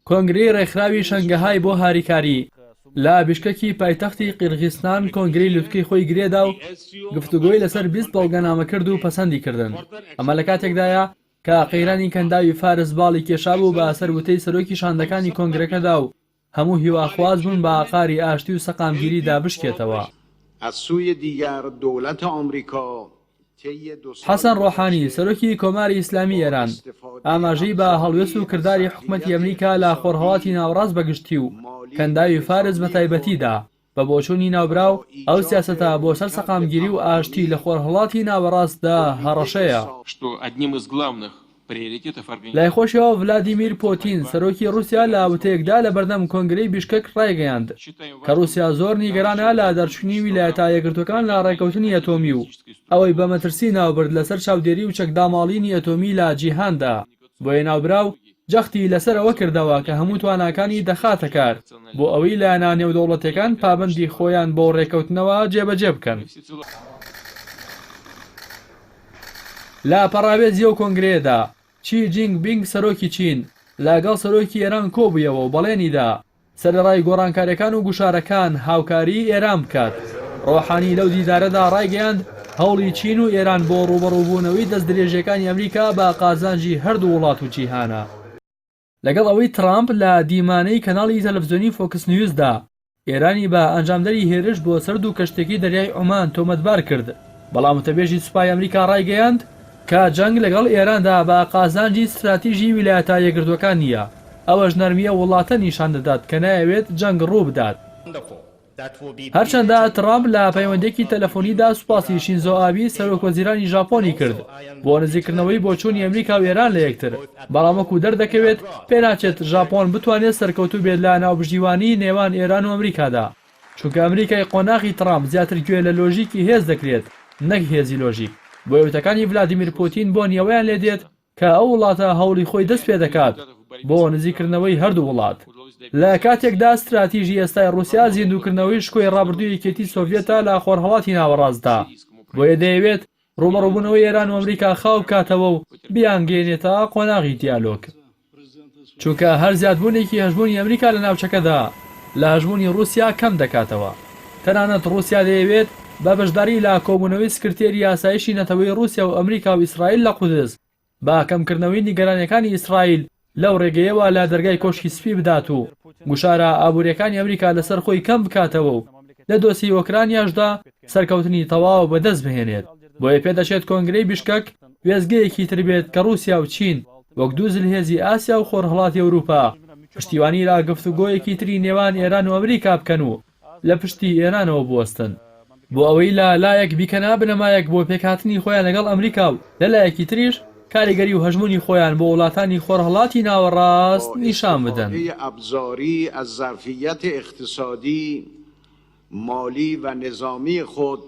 کۆنگرەی ڕێکخراوی شەنگەهای بۆ هاریکاری لە بیشکەکی پایتەختی قیرغیستان کۆنگرەی لوتکەی خۆی گرێدا و گفتوگۆی لەسەر 20 بەڵگەنامە کرد و پەسەندی کردن. ئەمە لە کاتێکدایە کە قەیرانی کەنداوی فارس باڵی کێشا بوو بە سەربوتەی سەرۆکی شاندەکانی کۆنگرەکەدا و هەموو هیواخواز بوون بە ئاقاری ئاشتی و سەقامگیری دابشکێتەوە. حەسەن ڕۆحانی سەرۆکی کۆماری ئیسلامی ئێران ئاماژەی بە هەڵوێست و کردداری حکوومەتی ئەمریکا لە خۆرهەڵاتی ناوەڕاست بەگشتی و کەنداوی فارس بە تایبەتیدا بە بۆچوونی ناوبراو ئەو سیاسەتە بۆ سەر سەقامگیری و ئاشتی لە خۆرهەڵاتی ناوەڕاستدا هەڕەشەیە. لای خۆشیەوە ڤلادیمیر پۆتین سەرۆکی رووسیا لە وتەیەکدا لە بەردەم کۆنگرەی بیشکەک ڕایگەیاند کە رووسیا زۆر نیگەرانە لە دەرچوونی ویلایەتە یەکگرتوەکان لە ڕێکەوتنی ئەتۆمی و ئەوەی بە مەترسی ناوبرد لەسەر چاودێری و چەکداماڵینی ئەتۆمی لە جیهاندا. بۆیە ناوبراو جەختی لەسەر ئەوە کردەوە کە هەموو تواناکانی دەخاتە کار بۆ ئەوەی لایەنە نێودەوڵەتیەکان پابەندی خۆیان بۆ ڕێکەوتنەوە جێبەجێ بکەن. لە پەڕاوێزی ئەو کۆنگرەیەدا چی جینگ بینگ سەرۆکی چین لەگەڵ سەرۆکی ئێران کۆبوویەوە و بەڵێنیدا سەرەڕای گۆڕانکاریەکان و گوشارەکان هاوکاری ئێران بکات. ڕۆحانی لەو دیدارەدا ڕایگەیاند هەوڵی چین و ئێران بۆ ڕوبەڕووبوونەوەی دەستدرێژەکانی ئەمریکا بە قازانجی هەردوو وڵات و جیهانە. لەگەڵ ئەوەی ترامپ لە دیمانەی کەناڵی تەلەڤیزیۆنی فۆکس نیوزدا ئێرانی بە ئەنجامدەری هێرش بۆ سرد و کەشتێکی دەریای عومان تۆمەتبار کرد، بەڵام وتەبێژی سوپای ئەمریکا ڕایگەیاند کە جەنگ لەگەڵ ئێراندا بە قازانجی استراتیژی ویلایەتە یەکگرتوەکان نییە. ئەوەش نەرمیە وڵاتە نیشان دەدات کە نایەوێت جەنگ ڕوو بدات. هەرچەندە ترامپ لە پەیوەندێکی تەلەفۆنیدا سوپاسی شینزۆ ئابی سەرۆکوەزیرانی ژاپۆنی کرد بۆ نزیکردنەوەی بۆچوونی ئەمریکا و ئێران لە یەکتر، بەڵام وەکو دەردەکەوێت پێناچێت ژاپۆن بتوانێت سەرکەوتوو بێت لە ناوبژیوانی نێوان ئێران و ئەمریکادا، چونکە ئەمریکای قۆناغی ترامپ زیاتر گوێ لە لۆژیکی هێز دەکرێت نەک هێزی لۆژیک. بۆ یوتەکانی ڤلادیمیر پۆتین بۆ نیەوەیان لێ دێت کە ئەو وڵاتە هەوڵی خۆی دەست پێ دەکات بۆ نزیکردنەوەی هەردوو وڵات. لە کاتێکدا استراتیژی ئێستای رووسیا زیندووکردنەوەی شکۆی ڕابردووی یەکێتی سۆڤیەتە لە خۆرهەڵاتی ناوەڕاستدا، بۆیە دەیەوێت ڕوبەڕووبوونەوەی ئێران و ئەمریکا خاو بکاتەوە و بیانگەێنێتە قۆناغی دیالۆگ، چونکە هەر زیادبوونێکی هەژبوونی ئەمریکا لە ناوچەکەدا لە هەژبوونی رووسیا کەم دەکاتەوە. تەنانەت رووسیا دەیەوێت بە بەشداری لە کۆبوونەوەی سکرتێری یاسایشی نەتەوەی رووسیا و ئەمریکا و ئیسرائیل لە قودس با کەمکردنەوەی نیگەرانیەکانی ئیسرائیل لەو ڕێگەیەوە لە دەرگای کۆشکی سپی بدات و گوشارە ئابوووریەکانی ئەمریکا لەسەر خۆی کەم بکاتەوە و لە دۆسی ئۆکرانیاشدا سەرکەوتنی تەواو بەدەست بهێنێت. بۆیە پێدەچێت کۆنگرەی بیشکەک وێزگەیەکی تر بێت کە رووسیا و چین وەک دوو زلهێزی ئاسیا و خۆرهەڵاتی ئەوروپا پشتیوانی لا گفتوگۆیەکی تری نێوان ئێران و ئەمریکا بکەن و لە پشتی ئێرانەوە بوەستن بۆ ئەوەی لە لایەک بیکەنا بنەمایەک بۆ پێکهاتنی خۆیان لەگەڵ ئەمریکا و لەلایەکی تریش کاریگەری و هەژمونی خۆیان بۆ وڵاتانی خۆرهەڵاتی ناوەڕاست نیشان بدەن. ابزاری از ظرفیت اقتصادی، مالی و نظامی خود